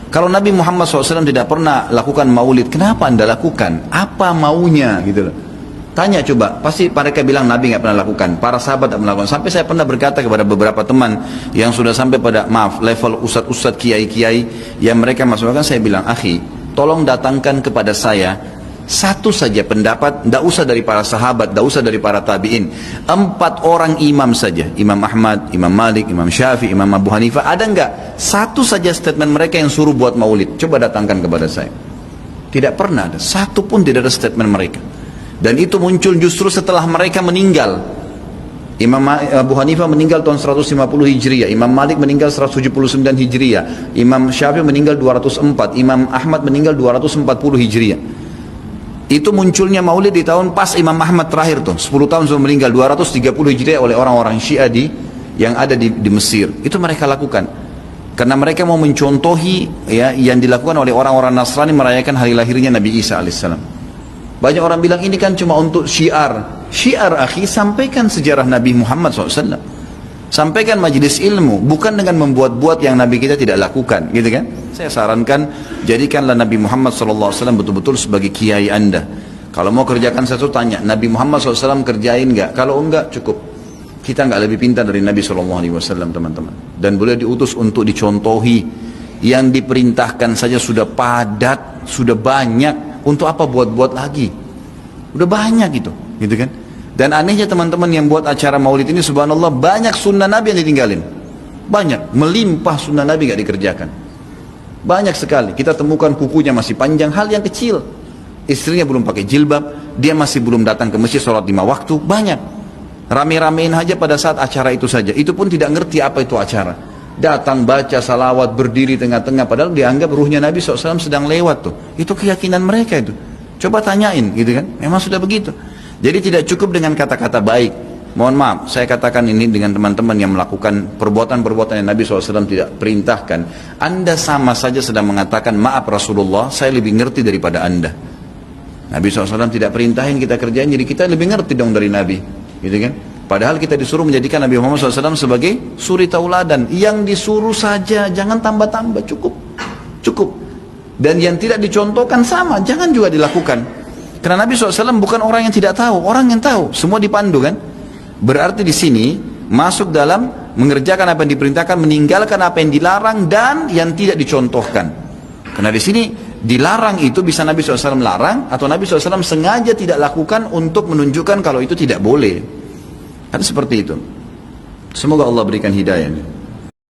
Kalau Nabi Muhammad SAW tidak pernah lakukan maulid, kenapa Anda lakukan? Apa maunya gitu loh. Tanya coba, pasti mereka bilang Nabi nggak pernah lakukan, para sahabat tidak melakukan. Sampai saya pernah berkata kepada beberapa teman yang sudah sampai pada level ustadz-ustadz, kiai-kiai yang mereka masukkan, saya bilang, akhi, tolong datangkan kepada saya satu saja pendapat, tidak usah dari para sahabat, tidak usah dari para tabi'in, 4 orang imam saja, Imam Ahmad, Imam Malik, Imam Syafi'i, Imam Abu Hanifah, ada nggak satu saja statement mereka yang suruh buat maulid? Coba datangkan kepada saya. Tidak pernah ada, satu pun tidak ada statement mereka. Dan itu muncul justru setelah mereka meninggal. Imam Abu Hanifah meninggal tahun 150 Hijriah, Imam Malik meninggal 179 Hijriah, Imam Syafi'i meninggal 204, Imam Ahmad meninggal 240 Hijriah. Itu munculnya maulid di tahun pas Imam Ahmad terakhir tuh, 10 tahun sebelum meninggal, 230 Hijriah, oleh orang-orang Syiah yang ada di Mesir. Itu mereka lakukan karena mereka mau mencontohi ya yang dilakukan oleh orang-orang Nasrani merayakan hari lahirnya Nabi Isa alaihissalam. Banyak orang bilang ini kan cuma untuk syiar. Syiar, akhi, sampaikan sejarah Nabi Muhammad SAW. Sampaikan majelis ilmu, bukan dengan membuat-buat yang Nabi kita tidak lakukan, gitu kan? Saya sarankan, jadikanlah Nabi Muhammad SAW betul-betul sebagai kiai Anda. Kalau mau kerjakan sesuatu, tanya, Nabi Muhammad SAW kerjain nggak? Kalau enggak, cukup. Kita nggak lebih pintar dari Nabi SAW, teman-teman. Dan boleh diutus untuk dicontohi. Yang diperintahkan saja sudah padat, sudah banyak. Untuk apa buat-buat lagi? Udah banyak gitu kan? Dan anehnya teman-teman yang buat acara maulid ini, subhanallah, banyak sunnah Nabi yang ditinggalin. Banyak, melimpah sunnah Nabi gak dikerjakan. Banyak sekali, kita temukan kukunya masih panjang, hal yang kecil. Istrinya belum pakai jilbab, dia masih belum datang ke masjid sholat 5 waktu, banyak. Rame-ramein aja pada saat acara itu saja, itu pun tidak ngerti apa itu acara. Datang baca salawat, berdiri tengah-tengah, padahal dianggap ruhnya Nabi SAW sedang lewat tuh. Itu keyakinan mereka itu. Coba tanyain gitu kan, memang sudah begitu. Jadi tidak cukup dengan kata-kata baik. Mohon maaf, saya katakan ini dengan teman-teman yang melakukan perbuatan-perbuatan yang Nabi SAW tidak perintahkan. Anda sama saja sedang mengatakan, maaf Rasulullah, saya lebih ngerti daripada Anda. Nabi SAW tidak perintahin kita kerjain, jadi kita lebih ngerti dong dari Nabi, gitu kan? Padahal kita disuruh menjadikan Nabi Muhammad SAW sebagai suri tauladan. Yang disuruh saja, jangan tambah-tambah, cukup. Dan yang tidak dicontohkan sama, jangan juga dilakukan. Karena Nabi SAW bukan orang yang tidak tahu, orang yang tahu, semua dipandu kan. Berarti di sini masuk dalam mengerjakan apa yang diperintahkan, meninggalkan apa yang dilarang dan yang tidak dicontohkan. Karena di sini dilarang itu bisa Nabi SAW larang, atau Nabi SAW sengaja tidak lakukan untuk menunjukkan kalau itu tidak boleh. Kan seperti itu. Semoga Allah berikan hidayah.